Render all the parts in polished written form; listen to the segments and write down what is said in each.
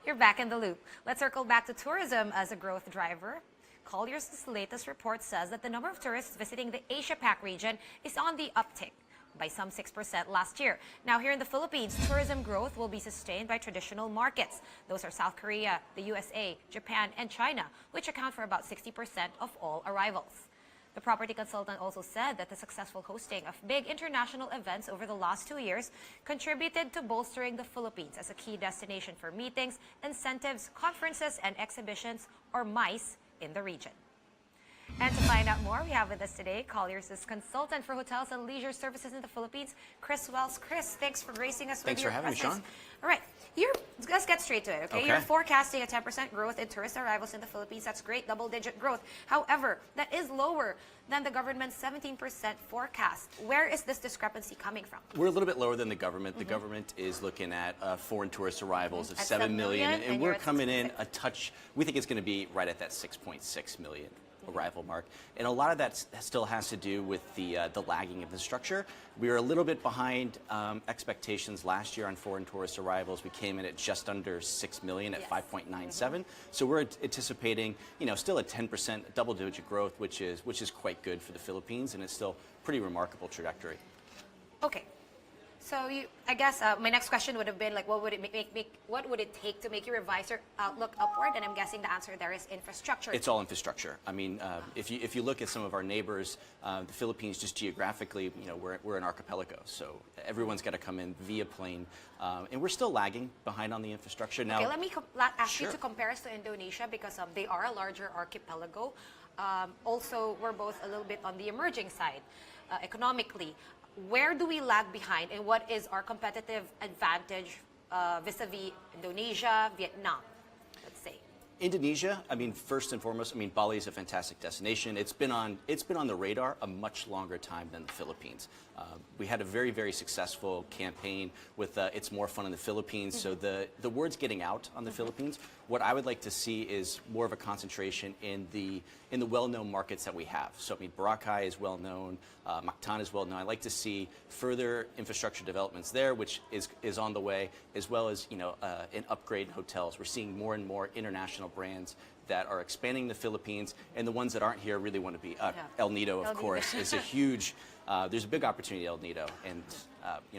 You're back in the loop. Let's circle back to tourism as a growth driver. Colliers' latest report says that the number of tourists visiting the Asia-Pac region is on the uptick by some 6% last year. Now, here in the Philippines, tourism growth will be sustained by traditional markets. Those are South Korea, the USA, Japan, and China, which account for about 60% of all arrivals. The property consultant also said that the successful hosting of big international events over the last 2 years contributed to bolstering the Philippines as a key destination for meetings, incentives, conferences, and exhibitions, or MICE, in the region. And to find out more, we have with us today Colliers' consultant for hotels and leisure services in the Philippines, Chris Wells. Chris, thanks for gracing us with your presence. Thanks for having me, Sean. All right, let's get straight to it, okay? You're forecasting a 10% growth in tourist arrivals in the Philippines. That's great, double-digit growth. However, that is lower than the government's 17% forecast. Where is this discrepancy coming from? We're a little bit lower than the government. The government is looking at foreign tourist arrivals of 7 million, and we're coming in a touch. We think it's going to be right at that 6.6 million. Arrival mark, and a lot of that still has to do with the lagging infrastructure. We were a little bit behind expectations last year on foreign tourist arrivals. We came in at just under 6 million at 5.97. So we're anticipating, still a 10% double-digit growth, which is quite good for the Philippines, and it's still pretty remarkable trajectory. Okay. So I guess my next question would have been like, what would it take to make you revise your outlook upward? And I'm guessing the answer there is infrastructure. It's all infrastructure. I mean, if you look at some of our neighbors, the Philippines, just geographically, we're an archipelago, so everyone's got to come in via plane, and we're still lagging behind on the infrastructure now. Okay, let me ask you to compare us to Indonesia because they are a larger archipelago. Also, we're both a little bit on the emerging side economically. Where do we lag behind, and what is our competitive advantage vis-a-vis Indonesia, Vietnam, let's say? Indonesia, I mean, first and foremost, Bali is a fantastic destination. It's been on the radar a much longer time than the Philippines. We had a very, very successful campaign with It's More Fun in the Philippines, so the word's getting out on the Philippines. What I would like to see is more of a concentration in the well-known markets that we have. So, Boracay is well-known, Mactan is well-known. I'd like to see further infrastructure developments there, which is on the way, as well as, an upgrade in hotels. We're seeing more and more international brands that are expanding the Philippines, and the ones that aren't here really want to be. El Nido, of course, is a huge, there's a big opportunity at El Nido, and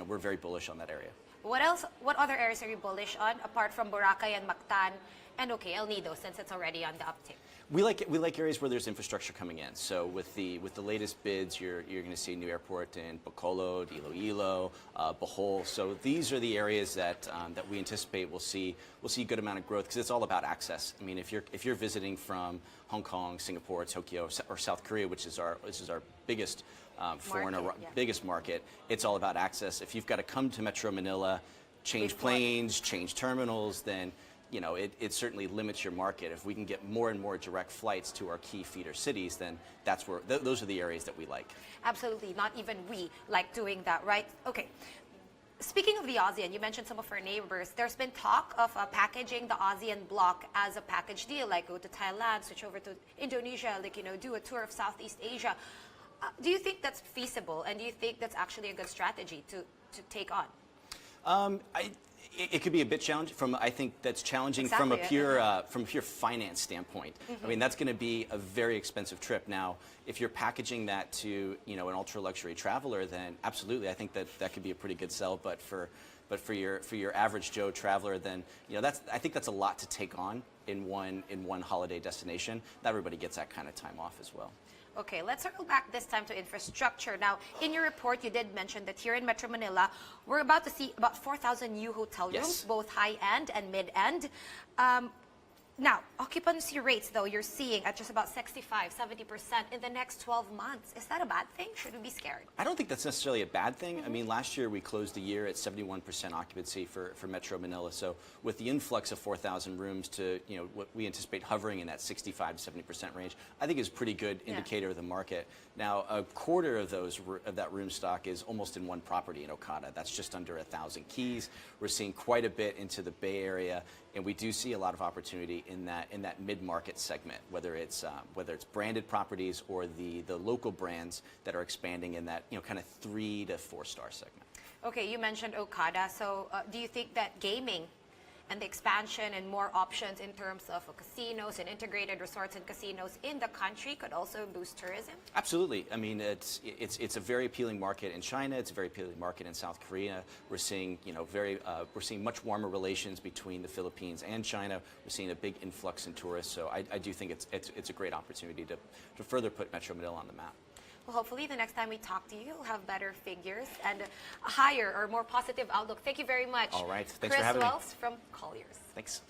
we're very bullish on that area. What else? What other areas are you bullish on apart from Boracay and Mactan, and El Nido, since it's already on the uptick? We like areas where there's infrastructure coming in. So with the latest bids, you're going to see a new airport in Bacolod, Iloilo, Bohol. So these are the areas that we anticipate we'll see a good amount of growth because it's all about access. I mean, if you're visiting from Hong Kong, Singapore, Tokyo, or South Korea, which is our biggest biggest market, it's all about access. If you've got to come to Metro Manila, change planes, change terminals, then it certainly limits your market. If we can get more and more direct flights to our key feeder cities, then that's where those are the areas that we like. Absolutely, not even we like doing that, right? Okay. Speaking of the ASEAN, you mentioned some of our neighbors. There's been talk of packaging the ASEAN bloc as a package deal, like go to Thailand, switch over to Indonesia, do a tour of Southeast Asia. Do you think that's feasible, and do you think that's actually a good strategy to take on? It could be a bit challenging. I think that's challenging from a pure finance standpoint. I mean, that's going to be a very expensive trip. Now, if you're packaging that to an ultra luxury traveler, then absolutely, I think that could be a pretty good sell. But for your average Joe traveler, then I think that's a lot to take on in one holiday destination. Not everybody gets that kind of time off as well. Okay, let's circle back this time to infrastructure. Now, in your report, you did mention that here in Metro Manila, we're about to see about 4,000 new hotel rooms, both high-end and mid-end. Now, occupancy rates, though, you're seeing at just about 65, 70% in the next 12 months. Is that a bad thing? Should we be scared? I don't think that's necessarily a bad thing. I mean, last year we closed the year at 71% occupancy for Metro Manila. So with the influx of 4,000 rooms to, what we anticipate hovering in that 65 to 70% range, I think is a pretty good indicator of the market. Now, a quarter of that room stock is almost in one property in Okada. That's just under 1,000 keys. We're seeing quite a bit into the Bay Area, and we do see a lot of opportunity in that mid-market segment, whether it's branded properties or the local brands that are expanding in that kind of 3 to 4 star segment. Okay, you mentioned Okada. So do you think that gaming and the expansion and more options in terms of casinos and integrated resorts and casinos in the country could also boost tourism? Absolutely. I mean, it's a very appealing market in China. It's a very appealing market in South Korea. We're seeing, we're seeing much warmer relations between the Philippines and China. We're seeing a big influx in tourists. So I do think it's a great opportunity to further put Metro Manila on the map. Well, hopefully the next time we talk to you, you'll have better figures and a higher or more positive outlook. Thank you very much. All right. Thanks for having me. Chris Wells from Colliers. Thanks.